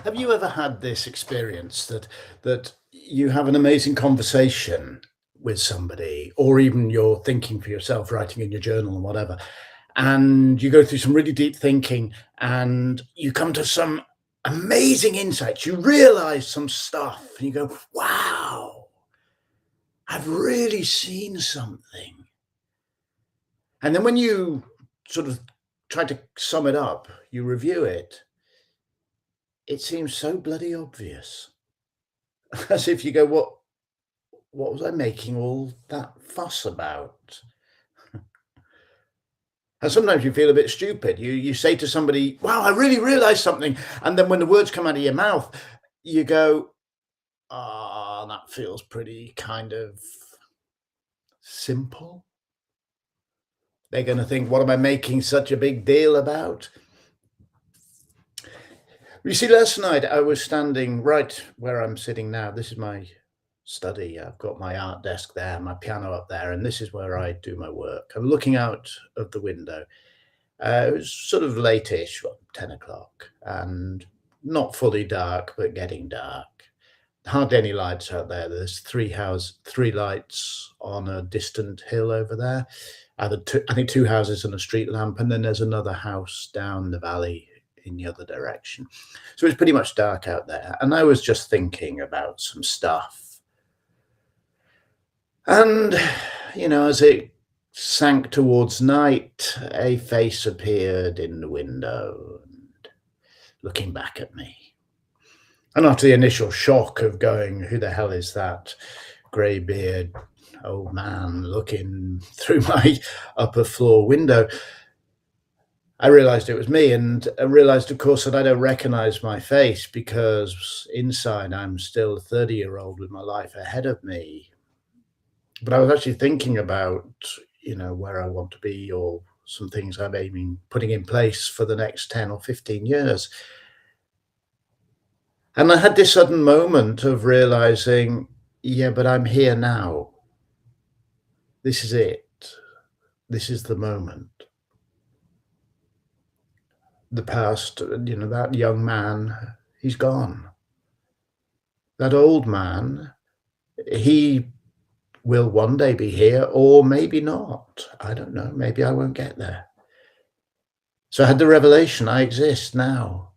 Have you ever had this experience that you have an amazing conversation with somebody, or even you're thinking for yourself, writing in your journal and whatever, and you go through some really deep thinking and you come to some amazing insights, you realize some stuff, and you go, wow, I've really seen something. And then when you sort of try to sum it up, you review it, it seems so bloody obvious. As if you go, what was I making all that fuss about? And sometimes you feel a bit stupid. You say to somebody, "Wow, I really realized something," and then when the words come out of your mouth, you go, "Ah, that feels pretty kind of simple." They're gonna think, "What am I making such a big deal about?" You see, last night I was standing right where I'm sitting now. This is my study. I've got my art desk there, my piano up there, and this is where I do my work. I'm looking out of the window. It was sort of late-ish, what, 10 o'clock, and not fully dark, but getting dark. Hardly any lights out there. There's three lights on a distant hill over there. Either two, I think two houses and a street lamp, and then there's another house down the valley in the other direction. So it's pretty much dark out there. And I was just thinking about some stuff. And, as it sank towards night, a face appeared in the window and looking back at me. And after the initial shock of going, who the hell is that grey-beard old man looking through my upper floor window, I realized it was me, and I realized, of course, that I don't recognize my face because inside I'm still a 30-year-old with my life ahead of me. But I was actually thinking about, where I want to be or some things I'm putting in place for the next 10 or 15 years. And I had this sudden moment of realizing, yeah, but I'm here now. This is it. This is the moment. The past, that young man, he's gone. That old man, he will one day be here or maybe not. I don't know. Maybe I won't get there. So I had the revelation, I exist now.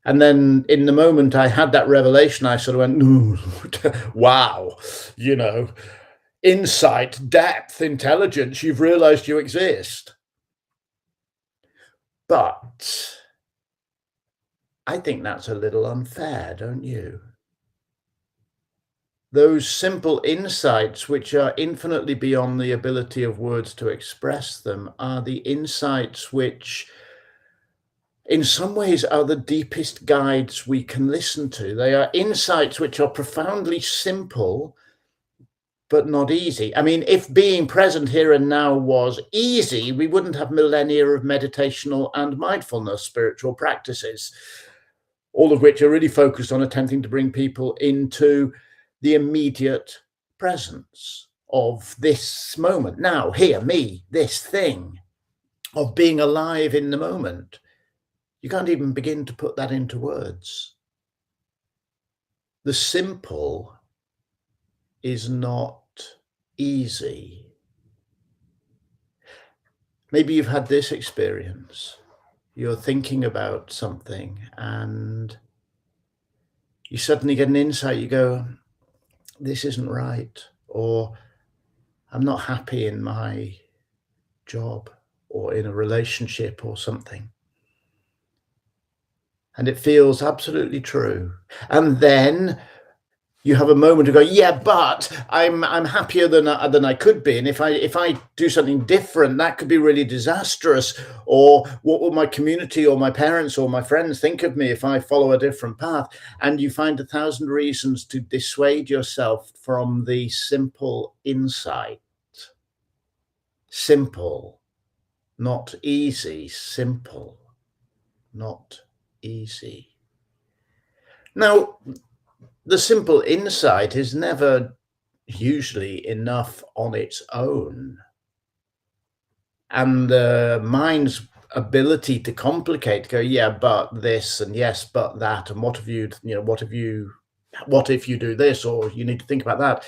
And then in the moment I had that revelation, I sort of went, "Ooh, wow, insight, depth, intelligence, you've realized you exist." But I think that's a little unfair, don't you? Those simple insights, which are infinitely beyond the ability of words to express them, are the insights which, in some ways, are the deepest guides we can listen to. They are insights which are profoundly simple, but not easy. I mean, if being present here and now was easy, we wouldn't have millennia of meditational and mindfulness spiritual practices, all of which are really focused on attempting to bring people into the immediate presence of this moment. Now, here, me, this thing, of being alive in the moment. You can't even begin to put that into words. The simple is not easy. Maybe you've had this experience. You're thinking about something and you suddenly get an insight. You go, this isn't right, or I'm not happy in my job or in a relationship or something. And it feels absolutely true. And then you have a moment to go, yeah, but I'm happier than I could be, and if I do something different, that could be really disastrous. Or what will my community or my parents or my friends think of me if I follow a different path? And you find 1,000 reasons to dissuade yourself from the simple insight. Simple, not easy. Simple, not easy. Now, the simple insight is never usually enough on its own. And the mind's ability to complicate, go, yeah, but this, and yes, but that, and what if you do this, or you need to think about that.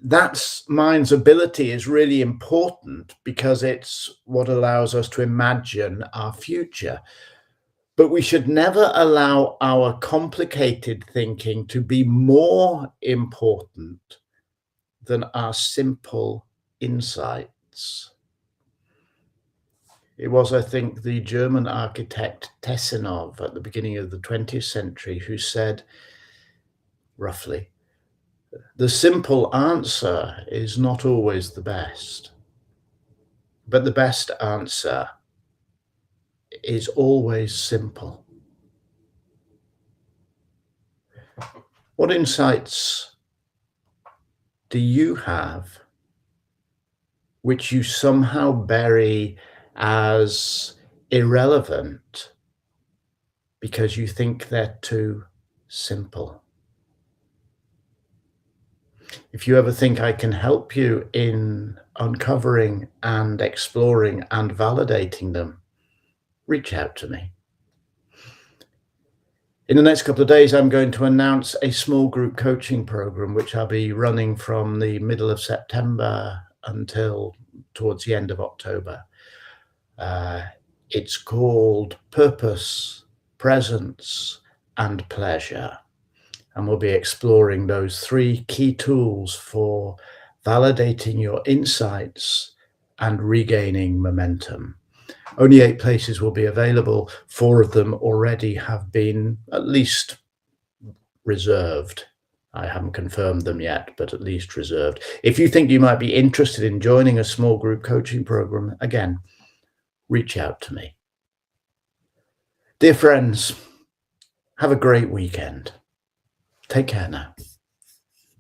That's mind's ability is really important because it's what allows us to imagine our future. But we should never allow our complicated thinking to be more important than our simple insights. It was, I think, the German architect Tessenov at the beginning of the 20th century who said, roughly, the simple answer is not always the best, but the best answer is always simple. What insights do you have which you somehow bury as irrelevant because you think they're too simple? If you ever think I can help you in uncovering and exploring and validating them, reach out to me. In the next couple of days, I'm going to announce a small group coaching program, which I'll be running from the middle of September until towards the end of October. It's called Purpose, Presence, and Pleasure. And we'll be exploring those 3 key tools for validating your insights and regaining momentum. Only 8 places will be available. 4 of them already have been at least reserved. I haven't confirmed them yet, but at least reserved. If you think you might be interested in joining a small group coaching program, again, reach out to me. Dear friends, have a great weekend. Take care now.